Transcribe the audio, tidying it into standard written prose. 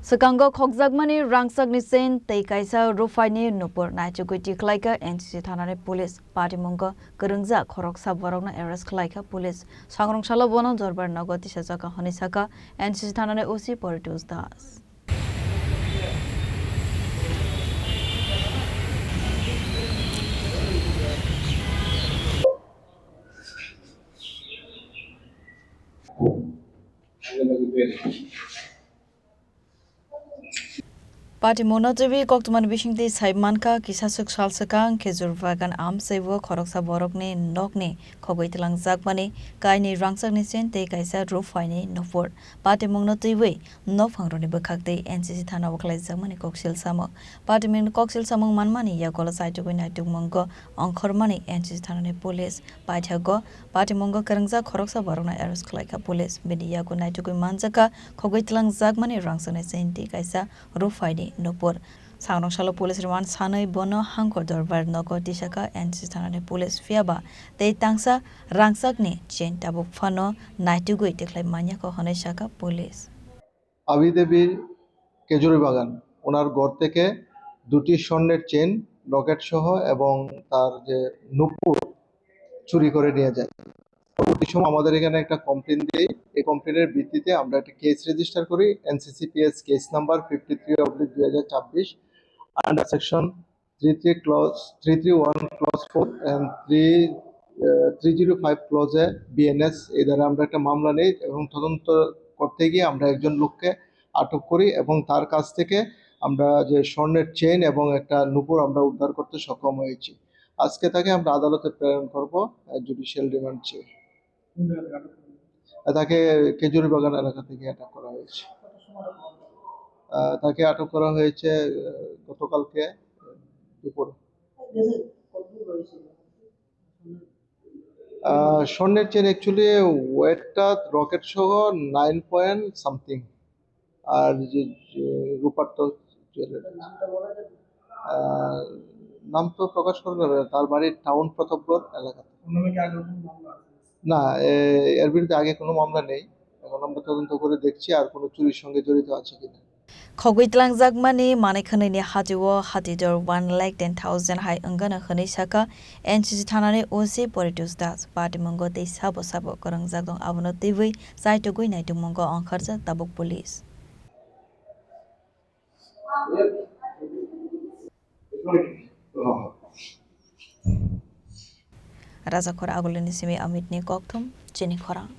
Swkango Khokjakmani Rangchakni Kaisa Rukphai Nuphur Naitokgwi Tikhlaikha NCC Thanani Police Patimungo Kwrwngjak Khoroksa Borokno arrest Khlaikha Police Sangrongsalo Bono Darbarnogo Tisajakha Sakha NCC Thanani OC Paritosh Patimungo TV Koktuman Bishingti Saimanka Kisasuk Shalsakang Kezurvagan Am Sevo Khoroksa Borokne Nokne Khokjakmani Rangchakni Kaisa Rukphai Nuphur Patimungo TV Nophangroni Bakakte NCC Thanani Khoroksa Koksil Samo Patimungo Koksil Samong Manmani Yagola Saitokgwi Naitokgwi Onkhormani NCC Thanani Police Paithago Patimungo Kwrwngjak Khoroksa Borokno arrest Khlaikha Police Bidiyago Naitokgwi Manjaka Khokjakmani Rangchakni Kaisa Rukphai Nuphur Sangrongsalo Police Remand Sanai Bono Hangkor Darbarnogo Tisajakha NCC Thanani Police Fiaba Tangsa Rangchakni Chain Tabuk Fano Naitokgwi Tikhlaikha Sakha Police Abidebi Kejuri Bagan ওনার ঘর থেকে দুটি স্বর্ণের chain Locket সহ এবং তার যে নুপুর চুরি করে নিয়ে যায়। পরবর্তী সময় আমাদের এখানে একটা কমপ্লেইন দেই, এই কমপ্লেইনের ভিত্তিতে আমরা একটা কেস রেজিস্টার করি NCCPS case number 53/2024 under section 331 clause 4 and 305 ক্লজে BNS এই দ্বারা আমরা একটা মামলা নেই এবং তদন্ত করতে গিয়ে আমরা একজন লোককে আটক করি এবং তার কাছ থেকে আমরা যে স্বর্ণের চেইন এবং একটা নুপুর আমরা উদ্ধার করতে সক্ষম হয়েছি। আজকে তাকে আমরা আদালতে প্রেরণ করব জুডিশিয়াল রিমান্ড চেয়ে। তাকে কেজুরি বাগান এলাকা থেকে আটক করা হয়েছে। তাকে আটক করা হয়েছে গতকালকে দুপুরে। স্বর্ণের চেন অ্যাকচুয়ালি ওয়েটটা রকেট সহ 9 পয়েন্ট সামথিং আর যে রূপার তো নাম তো প্রকাশ করবে তার বাড়ির টাউন প্রতাপগড় এলাকাতে। না এর বিরুদ্ধে আগে কোনো মামলা নেই, এখন আমরা তদন্ত করে দেখছি আর কোনো চুরির সঙ্গে জড়িত আছে কিনা। Khokjakmani Manikhani Hatiwo Hatidor 110,000 High Ungana Sakha NCC Thanani OC Paritosh Patimungo Sabo Khoranggjak Abono TV Naitokgwi Naitokgwi Onkhorjak Tabuk Police Raja Khora Agulini Simi Amitni Koktum Chini Khorang